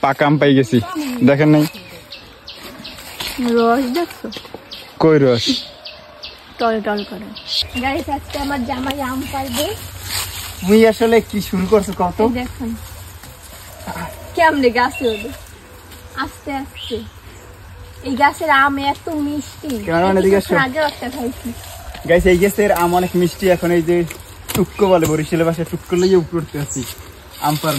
পাকা আম পাই গেছি, দেখেন নাই? রস দেখছো? কই রস? টল টল করে। গাইস আজকে আমার জামাই আম পারবে। তুই আসলে কি শুরু করছো কত? দেখুন কেমনে গাছে ওঠে আস্তে আস্তে। এই গাছের আম এত মিষ্টি, আগে একটা খাইছি। গাইস এই গাছের আম অনেক মিষ্টি। এখন এই যে টুক্কো বলে বরিশালের ভাষায়, টুক্কো লইয়ে উপর উঠতে আছি আম পার।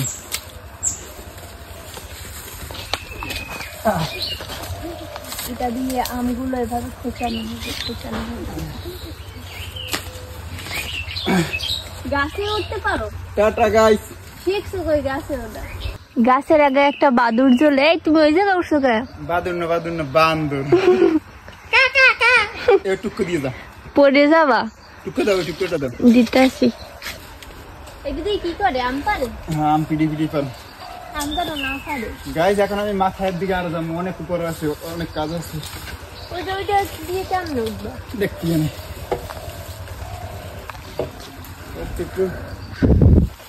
এটা দিয়ে আমগুলো এভাবে খোঁচানো হবে। গাছে উঠতে পারো? Tata guys. শিখছো কই গাছে ওঠা? গাছের আগে একটা বাদুর জ্বলে। এই তুমি ওই জায়গায় উঠছো কেন? বাদুর না বান্দর। এই টুক্কো দিয়ে দাও। পড়ে যাবা? টুক্কোটা দাও। দিতেছি। এগুলো কি করে? আম পারে? হ্যাঁ, আম পিডি পারে। আম তো না পারে। গাইস এখন আমি মাথার দিকে আর যাবো, অনেক উপরে আছে, অনেক কাজ আছে। ওইটা দিয়ে কেমন উঠবো দেখতে জানি। একটু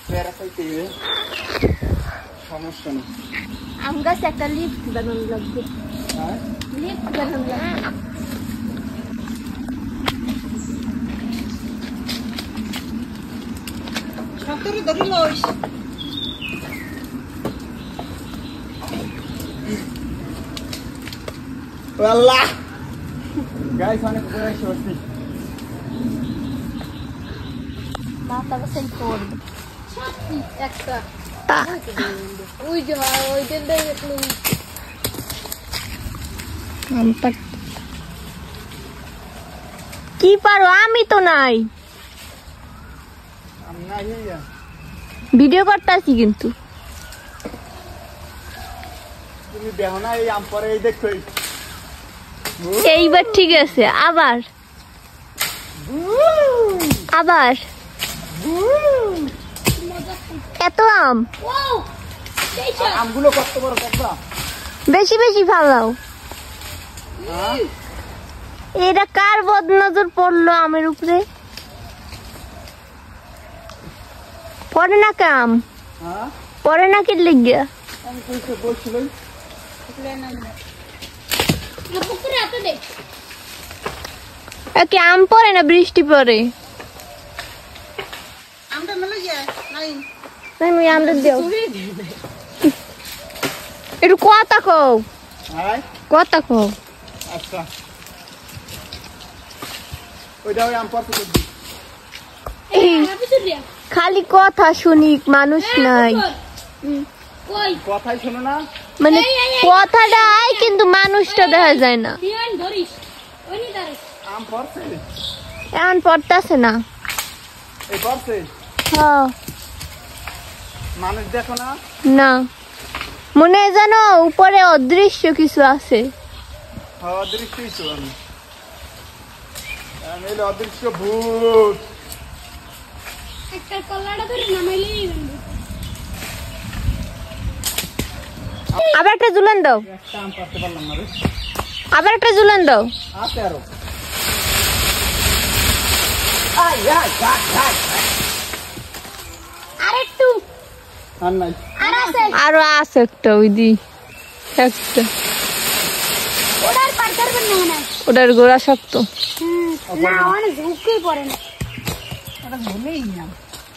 প্যারা পাইতে সমস্যা নেই। আম গাছ একটা লিফট বানানো লাগবে। লিফট বানানো লাগবে। সতেরো ধরে লইস। আল্লাহ গাইস অনেক উপরে এসে বসছি। মাথা বসে পড়বে একটা। ওই যে কি পারো? আমি তো নাই, ভিডিও করতেছি। কিন্তু তুমি দেখো না এই আম পরে, এই দেখো এইবার ঠিক আছে। আবার এত আম, আমগুলো কত বড় দেখবা? বেশি বেশি ফালাও। এটা কার বদনজর পড়লো আমের উপরে? পরে না কাম পরে না কি লিখিয়া কি আম পরে না বৃষ্টি পরে? একটু কথা কও, কথা কও। আচ্ছা ওইটা ওই আম পড়তে দিবি। খালি কথা শুনি, মানুষ নাই। কথাই শোনো না, মানে কথাটা আয় কিন্তু মানুষটা দেখা যায় না। আম পড়ছে এখন পড়তাছে না। এই পড়ছে হ্যাঁ, মানুষ দেখো না? না, মনে হয় যেন উপরে অদৃশ্য কিছু আছে। অদৃশ্যই তো আমি এলো অদৃশ্য ভূত। আবার একটা ঝুলান দাও, একটা আম পারতে পারলাম না রে। আবার একটা ঝুলান দাও। আছে আরো। আরেকটু আর নাই, আরো আছে একটা, ওই দি একটা। ওটার গোড়া শক্ত।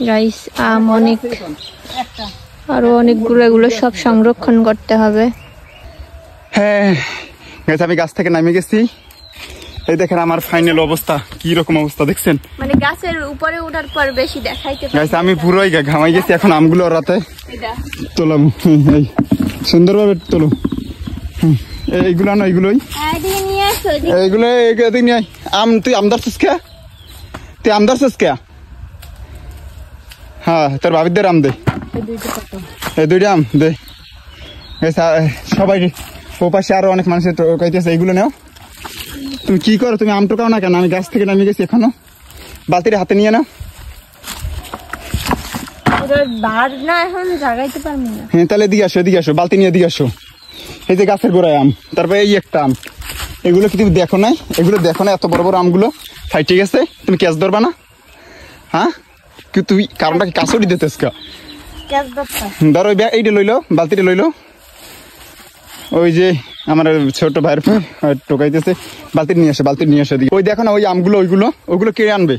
গাইস আম অনেক, আরো অনেকগুলো, এগুলো সব সংরক্ষণ করতে হবে। হ্যাঁ আমি গাছ থেকে নামে গেছি। এই দেখেন আমার ফাইনাল অবস্থা, কি রকম অবস্থা দেখছেন? মানে গাছের উপরে ওঠার পর বেশি দেখাইতে পারি। গাইস আমি পুরোই ঘামাই গেছি। এখন আমগুলো রাতে তোলাম, এই সুন্দরভাবে তোলো। এইগুলো না, এইগুলোই এইগুলো নিয়ে আম। তুই আম ধরছিস কে? তুই আম ধরছিস কে? হ্যাঁ তোর ভাবিদের আম দে, এই দুইটা আম দে। সবাই ও পাশে আরো অনেক মানুষের কইতেছে এইগুলো নেও। তুমি কি করো? তুমি আম টোকাও না কেন? আমি গাছ থেকে নামিয়ে গেছি, এখনো বালতির হাতে নিয়ে নাও। হ্যাঁ তাহলে দিয়ে আসো, এদিকে আসো, বালতি নিয়ে দিয়ে আসো। এই যে গাছের গোড়ায় আম, তারপরে এই একটা আম। এগুলো কি তুমি দেখো নাই? এগুলো দেখো না? এত বড় বড় আমগুলো ফাইটে গেছে, তুমি ক্যাচ ধরবা না? হ্যাঁ তুই কারণটা কি কাছড়ি দিতেছ? ধরো এইটা লইলো, বালতিটা লইলো। ওই যে আমার ছোট ভাইয়ের টোকাইতেছে, বালতি নিয়ে আসে ওই দেখো না ওই আমগুলো ওইগুলো কে আনবে?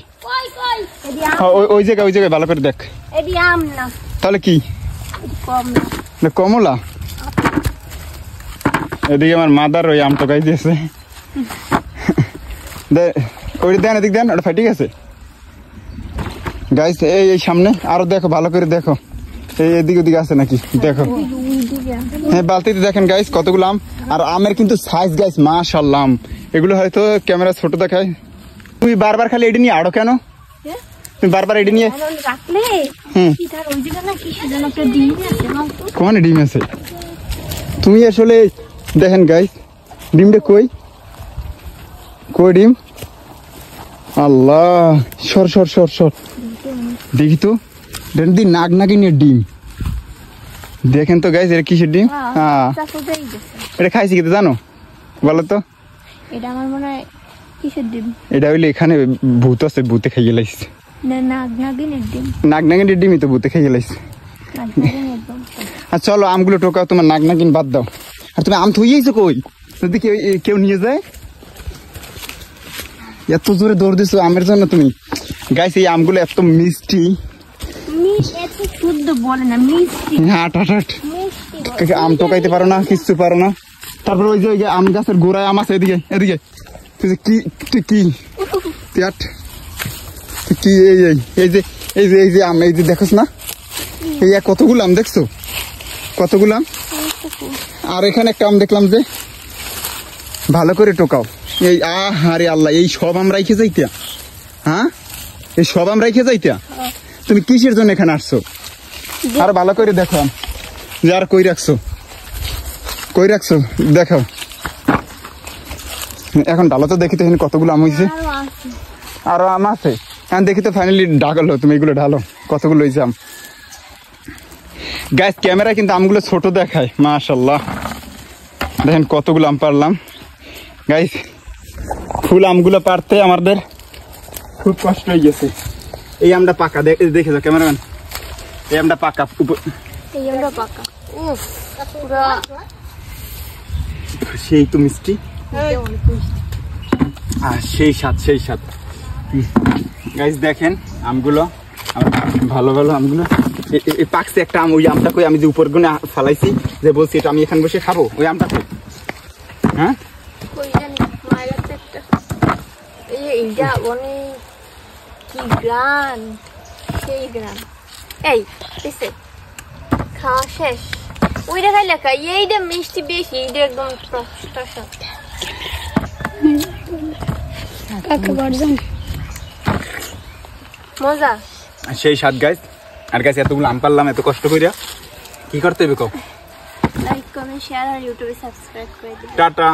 ওই জায়গায় ভালো করে দেখ। তাহলে কি কমলা? এদিকে আমার মাদার ওই আম টোকাই দিয়েছে। ওই দেন, এদিক দেন, ওটা ফাটি গেছে গাইস। এই সামনে আরো দেখো, ভালো করে দেখো, এদিক ওদিকে আছে নাকি দেখো। হ্যাঁ বালতিতে দেখেন গাইস কতগুলো আম, আর আমের কিন্তু সাইজ গাইস মাশাআল্লাহ। এগুলো হয়তো ক্যামেরা ছোট দেখায়। তুমি বারবার খালি এটি নিয়ে আড়ো কেন? তুমি বারবার এটি নিয়ে কোন ডিম আছে? তুমি আসলে দেখেন গাইস ডিমটা কই ডিম? আল্লাহ, সর দেখি তো নাগিনের ডিম। দেখেন তো গাইস এটা কিসের ডিম? হ্যাঁ এটা খাইছি কিন্তু জানো, বলো তো। এটা আমার মনে হয় কিসের ডিম? এটা হইলে এখানে ভূত আছে, ভূতে খাইয়ে লাইছে। নাগনাগিনের ডিমই তো ভূতে খাইয়ে লাইছে। আর চলো আমগুলো টোকাও, তোমার নাগনাগিন বাদ দাও। আর তুমি আম থইয়েছো কই? যদি কেউ নিয়ে যায়? এত জোরে দৌড় দিছো আমের জন্য তুমি। গাইস এই আমগুলো এত মিষ্টি, আম টোকাইতে পারো না, কিচ্ছু পারো না। তারপর ওই যে আম গাছের গোড়ায় আম আছে, এদিকে কি এই যে আম, এই যে দেখোস না, এই কতগুলো আম দেখছো, কতগুলো আম। আর এখানে একটা আম দেখলাম যে, ভালো করে টোকাও। এই আরে আল্লাহ, এই সব আম রাইখে যাইতা? হ্যাঁ এই সব আম রাইখে যাইতা? তুমি কিসের জন্য এখানে আসছো? আর ভালো করে দেখো যে আর কই রাখছো দেখো। এখন ডালো তো দেখি তো এখানে কতগুলো আম হয়েছে। আরো আম আছে, হ্যাঁ দেখি তো ফাইনালি ডাকলো, তুমি এগুলো ঢালো কতগুলো হয়েছে আম। গাইস ক্যামেরা কিন্তু আমগুলো ছোট দেখায়, মাশাআল্লাহ। দেখেন কতগুলো আম পারলাম গাইস। ফুল আমগুলো পারতে আমাদের খুব কষ্ট হয়ে গেছে। এই আমটা পাকা, দেখে যাও ক্যামেরাম্যান, এই আমটা পাকা, সেই তো মিষ্টি, সেই স্বাদ গাইস। দেখেন আমগুলো ভালো আমগুলো পাকছে। একটা আম, ওই আমটা কই? আমি যে উপর গুনে ফালাইছি, যে বলছি এটা আমি এখানে বসে খাবো, ওই আমটা কই? হ্যাঁ খাওয়া শেষ, ওইটা খাইলে এইটা মিষ্টি বেশি, এইটা একদম মজা, সেই স্বাদ গাইস। আর গাইস এতগুলো আম পারলাম এত কষ্ট কইরা, কি করতে হবে? লাইক কমেন্ট শেয়ার আর ইউটিউবে সাবস্ক্রাইব করে দিন। টাটা।